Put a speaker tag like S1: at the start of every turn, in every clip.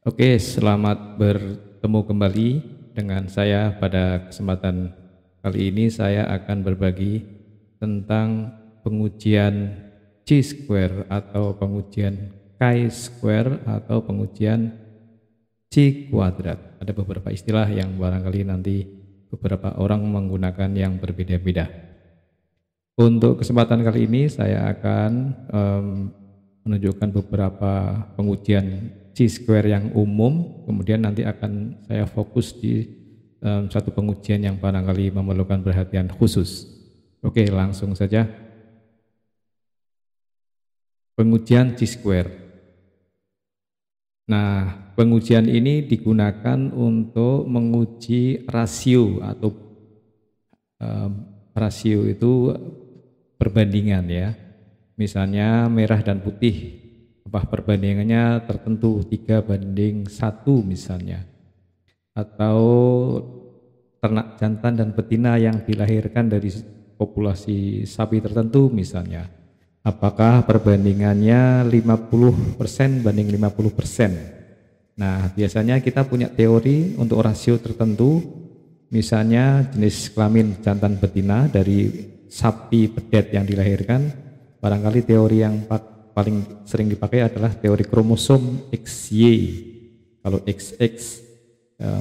S1: Oke, selamat bertemu kembali dengan saya. Pada kesempatan kali ini saya akan berbagi tentang pengujian chi-square atau pengujian chi-square atau pengujian chi kuadrat. Ada beberapa istilah yang barangkali nanti beberapa orang menggunakan yang berbeda-beda. Untuk kesempatan kali ini saya akan menunjukkan beberapa pengujian chi-square yang umum, kemudian nanti akan saya fokus di satu pengujian yang barangkali memerlukan perhatian khusus. Oke, langsung saja. Pengujian chi-square. Nah, pengujian ini digunakan untuk menguji rasio atau rasio itu perbandingan ya. Misalnya merah dan putih, perbandingannya tertentu 3:1 misalnya. Atau ternak jantan dan betina yang dilahirkan dari populasi sapi tertentu misalnya. Apakah perbandingannya 50% banding 50%. Nah, biasanya kita punya teori untuk rasio tertentu, misalnya jenis kelamin jantan betina dari sapi pedet yang dilahirkan. Barangkali teori yang paling sering dipakai adalah teori kromosom XY. Kalau XX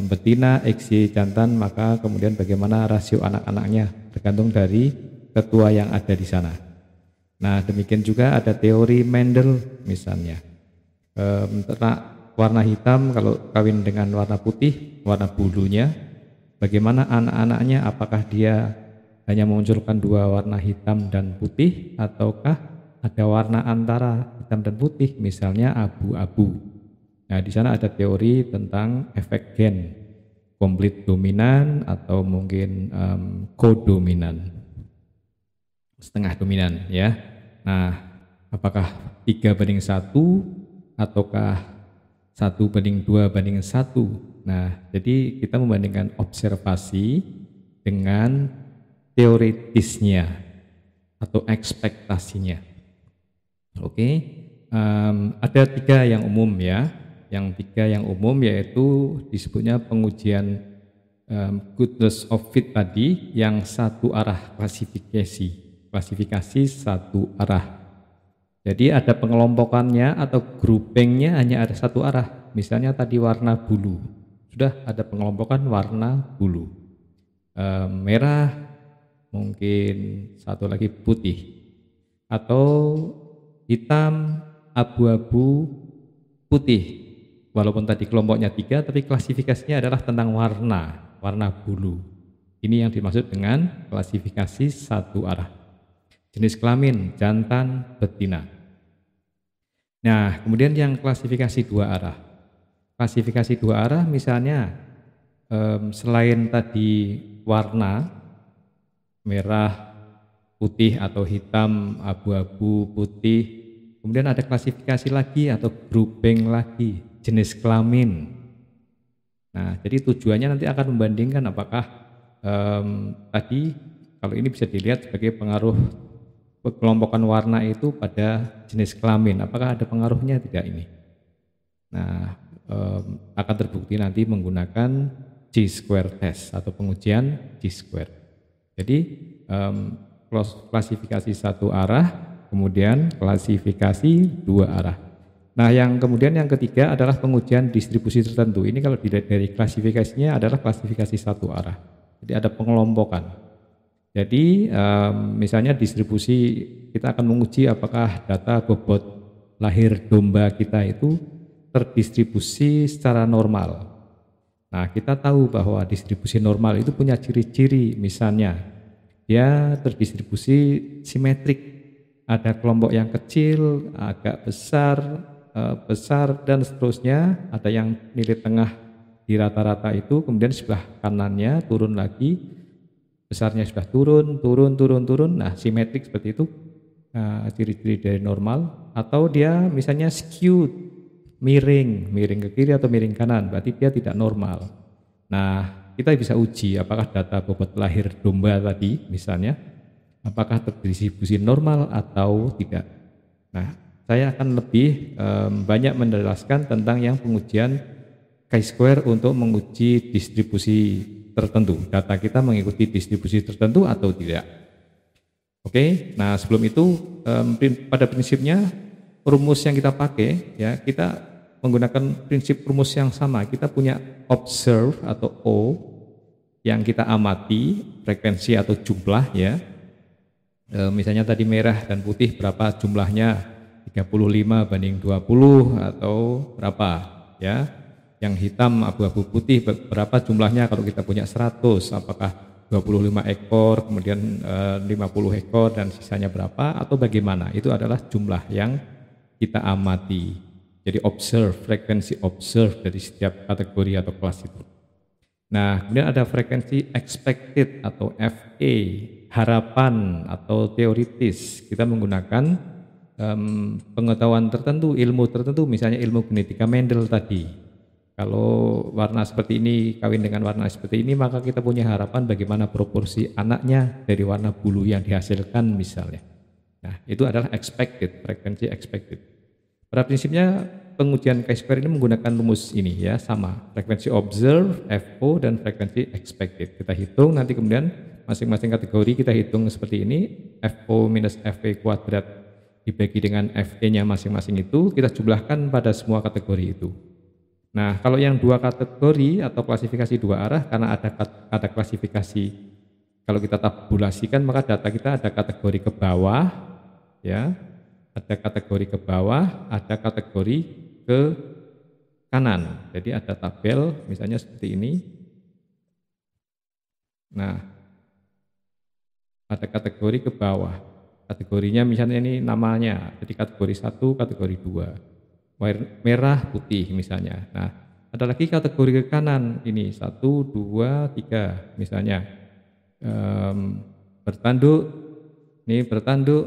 S1: betina, XY jantan, maka kemudian bagaimana rasio anak-anaknya tergantung dari ketua yang ada di sana. Nah, demikian juga ada teori Mendel misalnya. Ternak warna hitam kalau kawin dengan warna putih, warna bulunya, bagaimana anak-anaknya, apakah dia hanya memunculkan dua warna hitam dan putih, ataukah ada warna antara hitam dan putih, misalnya abu-abu. Nah, di sana ada teori tentang efek gen, komplit dominan atau mungkin kodominan, setengah dominan ya. Nah, apakah 3:1 ataukah 1:2:1. Nah, jadi kita membandingkan observasi dengan teoritisnya atau ekspektasinya. Oke, ada 3 yang umum ya. Yang 3 yang umum yaitu disebutnya pengujian goodness of fit tadi, yang satu arah klasifikasi satu arah. Jadi ada pengelompokannya atau groupingnya hanya ada satu arah. Misalnya tadi warna bulu, sudah ada pengelompokan warna bulu. Merah, mungkin satu lagi putih, atau hitam, abu-abu, putih. Walaupun tadi kelompoknya 3, tapi klasifikasinya adalah tentang warna bulu. Ini yang dimaksud dengan klasifikasi satu arah. Jenis kelamin jantan, betina. Nah, kemudian yang klasifikasi 2 arah. Klasifikasi 2 arah misalnya selain tadi warna merah, putih atau hitam, abu-abu, putih, kemudian ada klasifikasi lagi atau grouping lagi, jenis kelamin. Nah, jadi tujuannya nanti akan membandingkan apakah tadi kalau ini bisa dilihat sebagai pengaruh kelompokan warna itu pada jenis kelamin, apakah ada pengaruhnya tidak ini. Nah, akan terbukti nanti menggunakan chi-square test atau pengujian chi-square. Jadi klasifikasi satu arah, kemudian klasifikasi 2 arah. Nah, yang kemudian yang ketiga adalah pengujian distribusi tertentu. Ini kalau dilihat dari klasifikasinya adalah klasifikasi satu arah. Jadi ada pengelompokan. Jadi misalnya distribusi, kita akan menguji apakah data bobot lahir domba kita itu terdistribusi secara normal. Nah, kita tahu bahwa distribusi normal itu punya ciri-ciri, misalnya dia terdistribusi simetrik. Ada kelompok yang kecil, agak besar, besar dan seterusnya. Ada yang nilai tengah di rata-rata itu, kemudian sebelah kanannya turun lagi. Besarnya sudah turun. Nah, simetrik seperti itu, ciri-ciri dari normal. Atau dia misalnya skewed, miring ke kiri atau miring kanan, berarti dia tidak normal. Nah, kita bisa uji apakah data bobot lahir domba tadi misalnya, apakah terdistribusi normal atau tidak. Nah, saya akan lebih banyak menjelaskan tentang yang pengujian chi-square untuk menguji distribusi tertentu. Data kita mengikuti distribusi tertentu atau tidak. Oke, nah sebelum itu pada prinsipnya rumus yang kita pakai ya, kita menggunakan prinsip rumus yang sama. Kita punya observe atau O yang kita amati, frekuensi atau jumlah ya. Misalnya tadi merah dan putih berapa jumlahnya, 35 banding 20 atau berapa ya. Yang hitam abu-abu putih berapa jumlahnya kalau kita punya 100, apakah 25 ekor, kemudian 50 ekor dan sisanya berapa atau bagaimana. Itu adalah jumlah yang kita amati. Jadi observe, frekuensi observe dari setiap kategori atau kelas itu. Nah, kemudian ada frekuensi expected atau FE, harapan atau teoritis. Kita menggunakan pengetahuan tertentu, ilmu tertentu, misalnya ilmu genetika Mendel tadi. Kalau warna seperti ini kawin dengan warna seperti ini, maka kita punya harapan bagaimana proporsi anaknya dari warna bulu yang dihasilkan misalnya. Nah, itu adalah expected, frekuensi expected. Pada prinsipnya pengujian chi-square ini menggunakan rumus ini ya, sama. Frekuensi observe, FO, dan frekuensi expected. Kita hitung, nanti kemudian masing-masing kategori kita hitung seperti ini, FO minus FE kuadrat dibagi dengan FE-nya masing-masing itu, kita jumlahkan pada semua kategori itu. Nah, kalau yang dua kategori atau klasifikasi dua arah, karena ada klasifikasi, kalau kita tabulasikan maka data kita ada kategori ke bawah, ya, ada kategori ke bawah, ada kategori ke kanan. Jadi ada tabel, misalnya seperti ini. Nah, ada kategori ke bawah. Kategorinya misalnya ini namanya, jadi kategori 1, kategori 2. Merah putih misalnya. Nah, ada lagi kategori ke kanan ini 1, 2, 3 misalnya bertanduk, ini bertanduk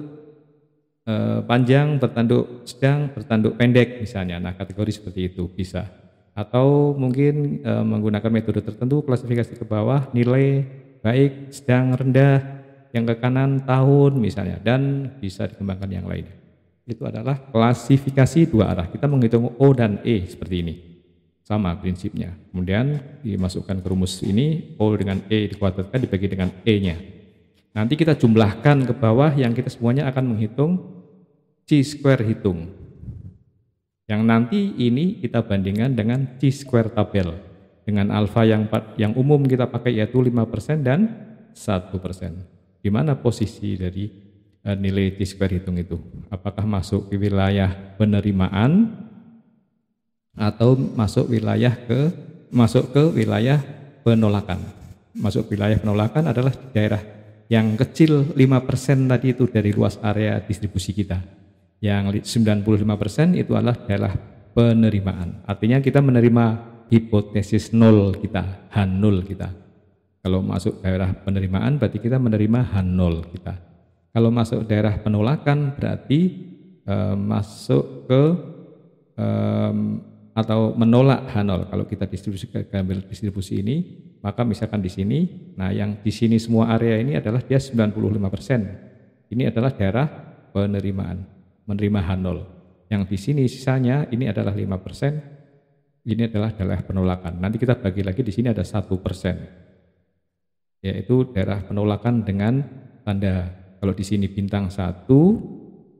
S1: panjang, bertanduk sedang, bertanduk pendek misalnya. Nah, kategori seperti itu bisa. Atau mungkin menggunakan metode tertentu, klasifikasi ke bawah nilai baik, sedang, rendah, yang ke kanan tahun misalnya, dan bisa dikembangkan yang lainnya. Itu adalah klasifikasi dua arah. Kita menghitung O dan E seperti ini. Sama prinsipnya. Kemudian dimasukkan ke rumus ini, O dengan E dikuadratkan dibagi dengan E-nya. Nanti kita jumlahkan ke bawah, yang kita semuanya akan menghitung chi-square hitung. Yang nanti ini kita bandingkan dengan chi-square tabel. Dengan alfa yang umum kita pakai yaitu 5% dan 1%. Di mana posisi dari nilai chi-square hitung itu? Apakah masuk ke wilayah penerimaan atau masuk ke wilayah penolakan? Masuk wilayah penolakan adalah daerah yang kecil 5% tadi itu dari luas area distribusi kita. Yang 95% itu adalah daerah penerimaan. Artinya kita menerima hipotesis 0 kita, H0 kita. Kalau masuk daerah penerimaan berarti kita menerima H0 kita. Kalau masuk daerah penolakan berarti masuk ke atau menolak H0. Kalau kita ambil distribusi ini, maka misalkan di sini, nah yang di sini semua area ini adalah dia 95%. Ini adalah daerah penerimaan, menerima H0. Yang di sini sisanya ini adalah 5%. Ini adalah daerah penolakan. Nanti kita bagi lagi di sini ada 1%. Yaitu daerah penolakan dengan tanda, kalau di sini bintang 1,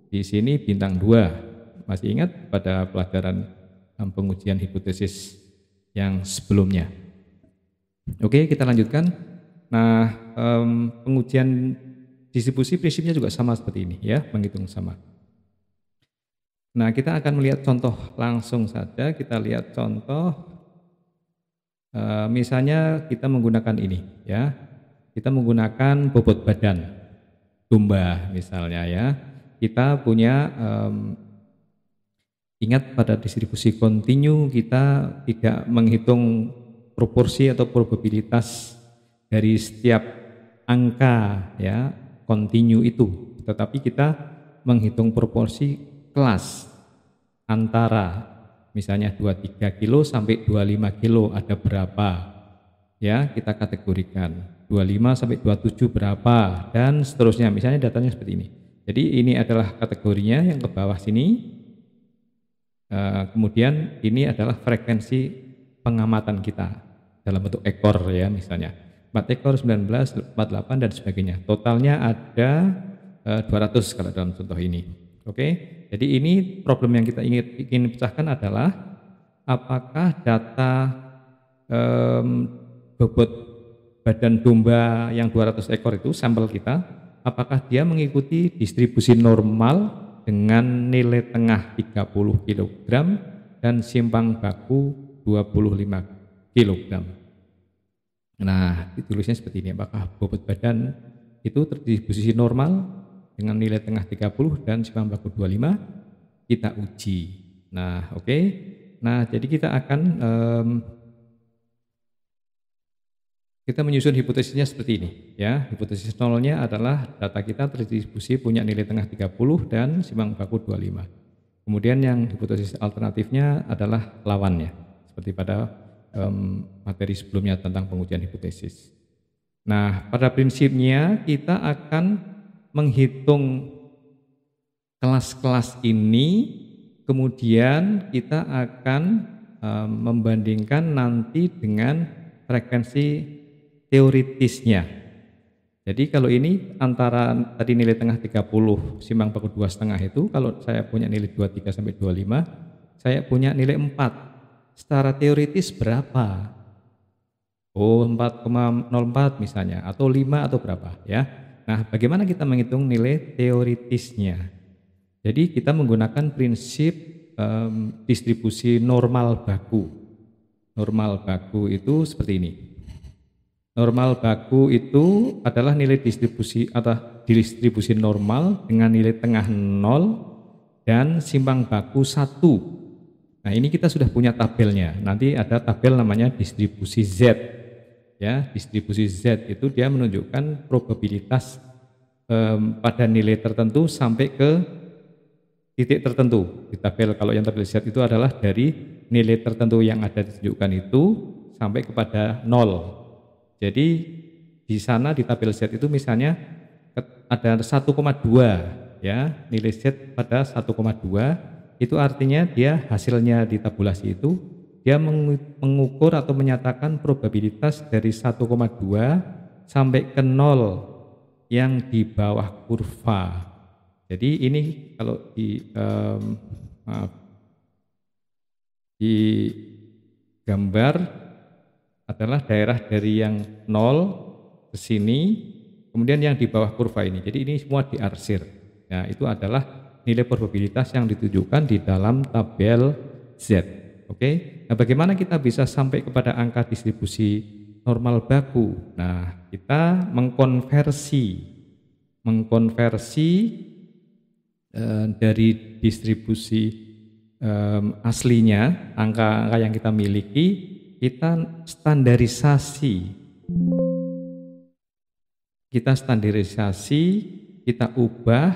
S1: di sini bintang 2. Masih ingat pada pelajaran pengujian hipotesis yang sebelumnya. Oke, kita lanjutkan. Nah, pengujian distribusi prinsipnya juga sama seperti ini ya, menghitung sama. Nah, kita akan melihat contoh langsung saja. Kita lihat contoh, misalnya kita menggunakan ini ya, kita menggunakan bobot badan domba misalnya ya. Kita punya ingat pada distribusi kontinu kita tidak menghitung proporsi atau probabilitas dari setiap angka ya kontinu itu, tetapi kita menghitung proporsi kelas antara misalnya 23 kilo sampai 25 kilo ada berapa ya, kita kategorikan 25 sampai 27 berapa dan seterusnya, misalnya datanya seperti ini. Jadi ini adalah kategorinya yang ke bawah sini. Kemudian ini adalah frekuensi pengamatan kita dalam bentuk ekor ya, misalnya 4 ekor, 19, 48 dan sebagainya. Totalnya ada 200 kalau dalam contoh ini. Oke, jadi ini problem yang kita ingin pecahkan adalah apakah data bobot badan domba yang 200 ekor itu, sampel kita, apakah dia mengikuti distribusi normal dengan nilai tengah 30 kg dan simpang baku 25 kg. Nah, ditulisnya seperti ini, apakah bobot badan itu terdistribusi normal dengan nilai tengah 30 dan simpang baku 25, kita uji. Nah, oke. Nah, jadi kita akan kita menyusun hipotesisnya seperti ini ya. Hipotesis nolnya adalah data kita terdistribusi punya nilai tengah 30 dan simpang baku 25. Kemudian yang hipotesis alternatifnya adalah lawannya, seperti pada materi sebelumnya tentang pengujian hipotesis. Nah, pada prinsipnya kita akan menghitung kelas-kelas ini, kemudian kita akan membandingkan nanti dengan frekuensi teoritisnya. Jadi kalau ini antara tadi nilai tengah 30 simpang baku 2,5 itu, kalau saya punya nilai 23 sampai 25, saya punya nilai 4. Secara teoritis berapa? Oh, 4,04 misalnya, atau 5 atau berapa ya. Nah, bagaimana kita menghitung nilai teoritisnya? Jadi kita menggunakan prinsip distribusi normal baku. Normal baku itu seperti ini. Normal baku itu adalah nilai distribusi atau distribusi normal dengan nilai tengah 0 dan simpang baku 1. Nah, ini kita sudah punya tabelnya. Nanti ada tabel namanya distribusi Z. Ya, distribusi Z itu dia menunjukkan probabilitas pada nilai tertentu sampai ke titik tertentu. Di tabel, kalau yang tabel Z itu adalah dari nilai tertentu yang ada ditunjukkan itu sampai kepada 0. Jadi di sana di tabel Z itu misalnya ada 1,2 ya, nilai Z pada 1,2 itu artinya dia hasilnya di tabulasi itu dia mengukur atau menyatakan probabilitas dari 1,2 sampai ke 0 yang di bawah kurva. Jadi ini kalau di gambar adalah daerah dari yang 0 ke sini, kemudian yang di bawah kurva ini. Jadi ini semua diarsir. Nah, itu adalah nilai probabilitas yang ditujukan di dalam tabel Z. Oke. Nah, bagaimana kita bisa sampai kepada angka distribusi normal baku? Nah, kita mengkonversi dari distribusi aslinya, angka-angka yang kita miliki, kita standarisasi, kita ubah.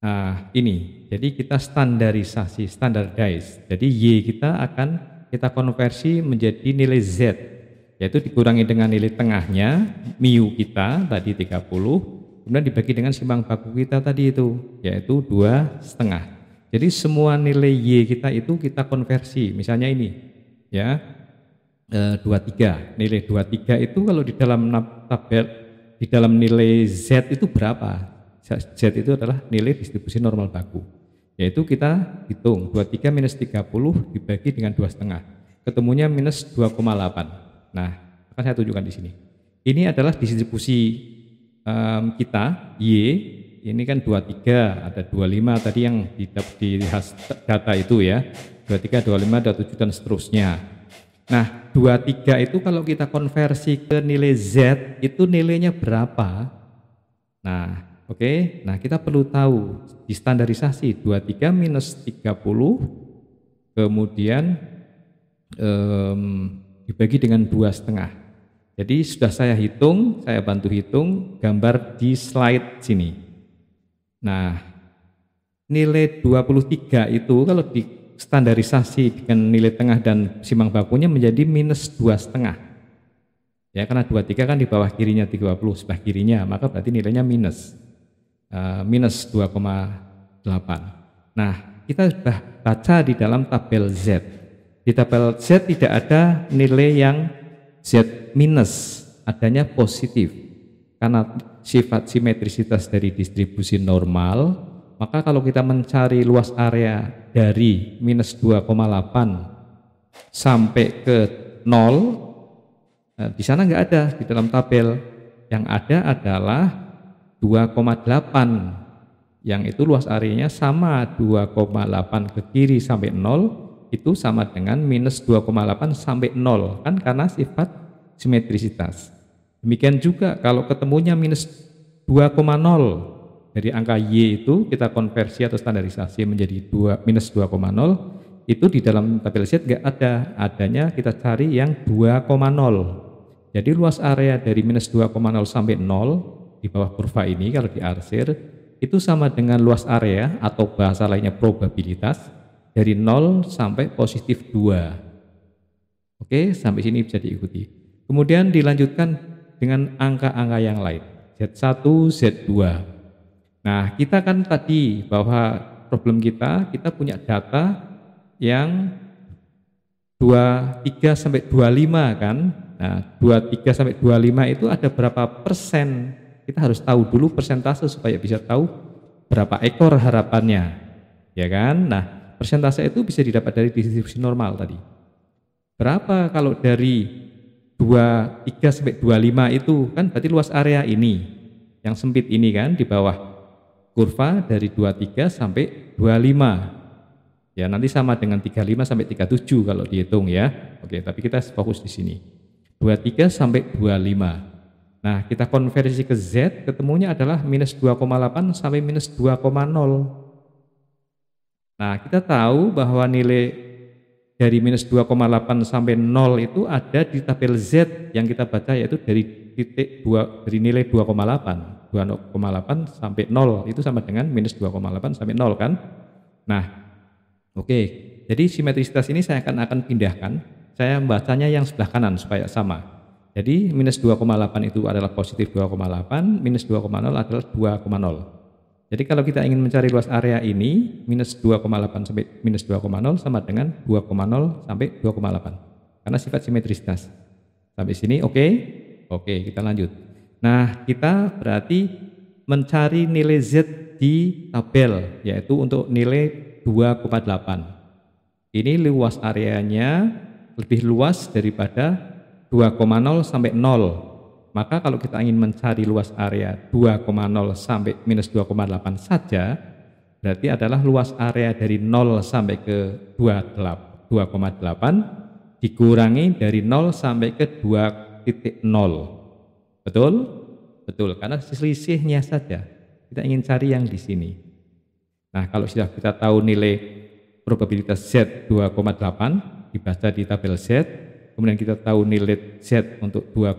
S1: Nah, ini, jadi kita standarisasi, standardize. Jadi Y kita akan kita konversi menjadi nilai Z, yaitu dikurangi dengan nilai tengahnya, mu kita tadi 30, kemudian dibagi dengan simpang baku kita tadi itu, yaitu 2,5. Jadi semua nilai Y kita itu kita konversi, misalnya ini ya 23, nilai 23 itu kalau di dalam tabel, di dalam nilai Z itu berapa? Z itu adalah nilai distribusi normal baku, yaitu kita hitung 23 minus 30 dibagi dengan 2,5, ketemunya minus 2,8. Nah, akan saya tunjukkan di sini. Ini adalah distribusi kita Y. Ini kan 23, ada 25 tadi yang di data itu ya, 23, 25, 27 dan seterusnya. Nah, 23 itu kalau kita konversi ke nilai Z itu nilainya berapa? Nah, oke. Nah, kita perlu tahu di standarisasi 23 minus 30 kemudian dibagi dengan 2,5. Jadi sudah saya hitung, saya bantu hitung gambar di slide sini. Nah, nilai 23 itu kalau di standarisasi dengan nilai tengah dan simpang bakunya menjadi minus 2,5. Ya, karena 23 kan di bawah kirinya 30, sebelah kirinya, maka berarti nilainya minus 2,8. Nah, kita sudah baca di dalam tabel Z. Di tabel Z tidak ada nilai yang Z minus, adanya positif. Karena sifat simetrisitas dari distribusi normal, maka kalau kita mencari luas area dari minus 2,8 sampai ke 0, di sana nggak ada di dalam tabel. Yang ada adalah 2,8 yang itu luas areanya sama 2,8 ke kiri sampai 0 itu sama dengan minus 2,8 sampai 0 kan, karena sifat simetrisitas. Demikian juga kalau ketemunya minus 2,0 dari angka Y itu kita konversi atau standarisasi menjadi minus 2,0, itu di dalam tabel Z nggak ada, adanya kita cari yang 2,0. Jadi luas area dari minus 2,0 sampai 0 di bawah kurva ini kalau diarsir itu sama dengan luas area atau bahasa lainnya probabilitas dari 0 sampai positif 2. Oke, sampai sini bisa diikuti. Kemudian dilanjutkan dengan angka-angka yang lain, Z1, Z2. Nah, kita kan tadi bahwa problem kita punya data yang 23 sampai 25 kan. Nah, 23 sampai 25 itu ada berapa persen? Kita harus tahu dulu persentase supaya bisa tahu berapa ekor harapannya, ya kan? Nah, persentase itu bisa didapat dari distribusi normal tadi. Berapa kalau dari 23 sampai 25 itu kan berarti luas area ini yang sempit ini kan di bawah kurva dari 23 sampai 25. Ya, nanti sama dengan 35 sampai 37 kalau dihitung ya. Oke, tapi kita fokus di sini. 23 sampai 25. Nah, kita konversi ke Z, ketemunya adalah minus 2,8 sampai minus 2,0. Nah, kita tahu bahwa nilai dari minus 2,8 sampai 0 itu ada di tabel Z yang kita baca, yaitu dari titik 2, dari nilai 2,8. 2,8 sampai 0 itu sama dengan minus 2,8 sampai 0 kan. Nah, oke, jadi simetrisitas ini saya akan pindahkan, saya membacanya yang sebelah kanan supaya sama. Jadi minus 2,8 itu adalah positif 2,8, minus 2,0 adalah 2,0. Jadi kalau kita ingin mencari luas area ini, minus 2,8 sampai minus 2,0 sama dengan 2,0 sampai 2,8. Karena sifat simetrisitas. Sampai sini oke? Oke, kita lanjut. Nah, kita berarti mencari nilai Z di tabel, yaitu untuk nilai 2,8. Ini luas areanya lebih luas daripada 2,0 sampai 0. Maka kalau kita ingin mencari luas area 2,0 sampai minus 2,8 saja, berarti adalah luas area dari 0 sampai ke 2,8 dikurangi dari 0 sampai ke 2,0. Betul? Betul, karena selisihnya saja. Kita ingin cari yang di sini. Nah, kalau sudah kita tahu nilai probabilitas Z 2,8 dibaca di tabel Z, kemudian kita tahu nilai Z untuk 2,0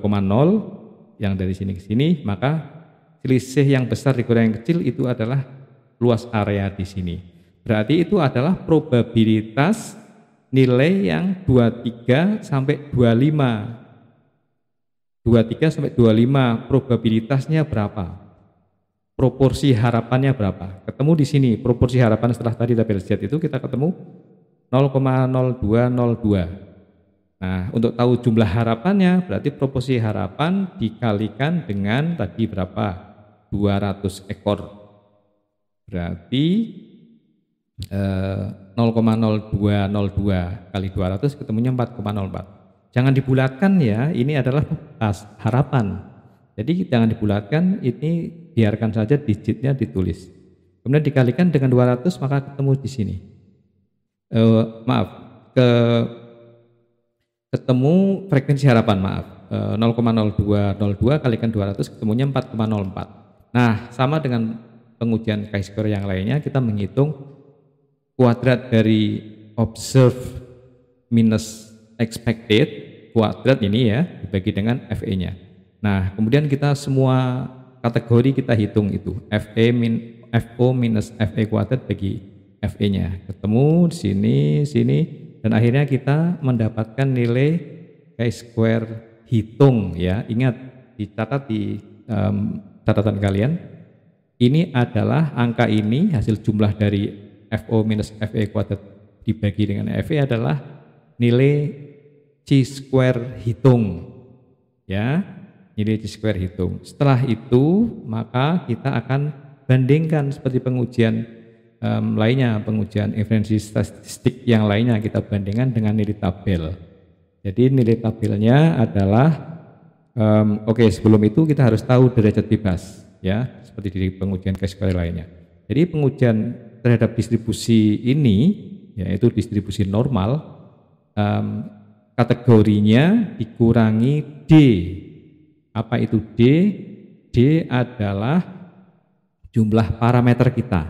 S1: yang dari sini ke sini, maka selisih yang besar dikurangi yang kecil itu adalah luas area di sini. Berarti itu adalah probabilitas nilai yang 23 sampai 25. 23 sampai 25 probabilitasnya berapa? Proporsi harapannya berapa? Ketemu di sini proporsi harapan setelah tadi tabel Z itu kita ketemu 0,0202. Nah, untuk tahu jumlah harapannya berarti proporsi harapan dikalikan dengan tadi berapa? 200 ekor. Berarti 0,0202 kali 200 ketemunya 4,04. Jangan dibulatkan ya, ini adalah harapan. Jadi jangan dibulatkan, ini biarkan saja digitnya ditulis. Kemudian dikalikan dengan 200 maka ketemu di sini. Ketemu frekuensi harapan, 0,0202 kalikan 200 ketemunya 4,04. Nah, sama dengan pengujian chi-square yang lainnya, kita menghitung kuadrat dari observed minus expected, kuadrat ini ya dibagi dengan FE-nya. Nah, kemudian kita semua kategori kita hitung itu FO minus FE kuadrat bagi FE-nya. Ketemu di sini, dan akhirnya kita mendapatkan nilai chi-square hitung ya. Ingat, dicatat di catatan kalian. Ini adalah angka ini hasil jumlah dari FO minus FE kuadrat dibagi dengan FE adalah nilai chi-square hitung, ya, nilai chi-square hitung. Setelah itu maka kita akan bandingkan seperti pengujian lainnya, pengujian inferensi statistik yang lainnya, kita bandingkan dengan nilai tabel. Jadi nilai tabelnya adalah oke, sebelum itu kita harus tahu derajat bebas, ya, seperti di pengujian chi-square lainnya. Jadi pengujian terhadap distribusi ini, yaitu distribusi normal, kategorinya dikurangi D. Apa itu D? D adalah jumlah parameter kita.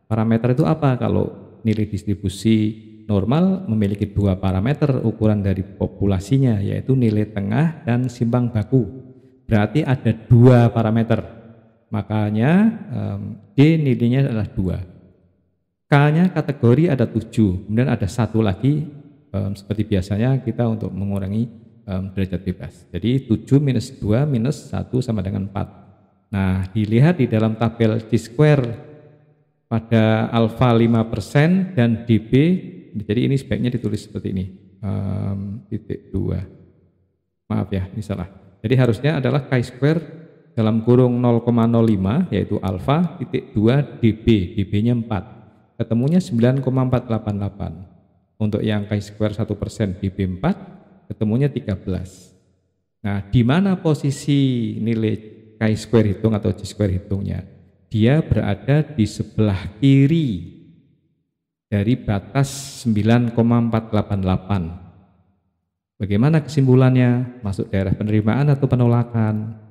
S1: Parameter itu apa? Kalau nilai distribusi normal memiliki dua parameter ukuran dari populasinya, yaitu nilai tengah dan simbang baku. Berarti ada dua parameter. Makanya D nilainya adalah 2. K-nya kategori ada 7, kemudian ada satu lagi seperti biasanya kita untuk mengurangi derajat bebas. Jadi 7 minus 2 minus 1 sama dengan 4. Nah, dilihat di dalam tabel chi-square pada alfa 5% dan dB, jadi ini sebaiknya ditulis seperti ini, titik 2. Maaf ya, ini salah. Jadi harusnya adalah chi-square dalam kurung 0,05 yaitu alfa titik 2 dB, dB-nya 4. Ketemunya 9,488. Untuk yang chi-square 1% dB 4, ketemunya 13. Nah, di mana posisi nilai chi-square hitung atau chi-square hitungnya? Dia berada di sebelah kiri dari batas 9,488. Bagaimana kesimpulannya? Masuk daerah penerimaan atau penolakan?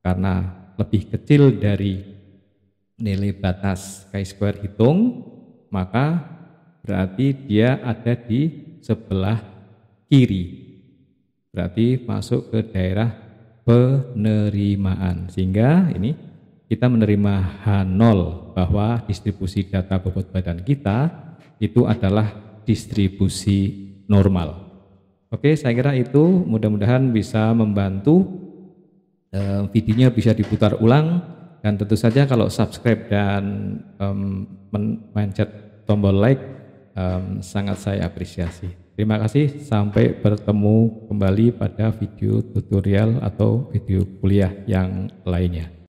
S1: Karena lebih kecil dari nilai batas chi-square hitung, maka berarti dia ada di sebelah kiri. Berarti masuk ke daerah penerimaan. Sehingga ini kita menerima H0 bahwa distribusi data bobot badan kita itu adalah distribusi normal. Oke, saya kira itu mudah-mudahan bisa membantu. Videonya bisa diputar ulang, dan tentu saja kalau subscribe dan mencet tombol like sangat saya apresiasi. Terima kasih, sampai bertemu kembali pada video tutorial atau video kuliah yang lainnya.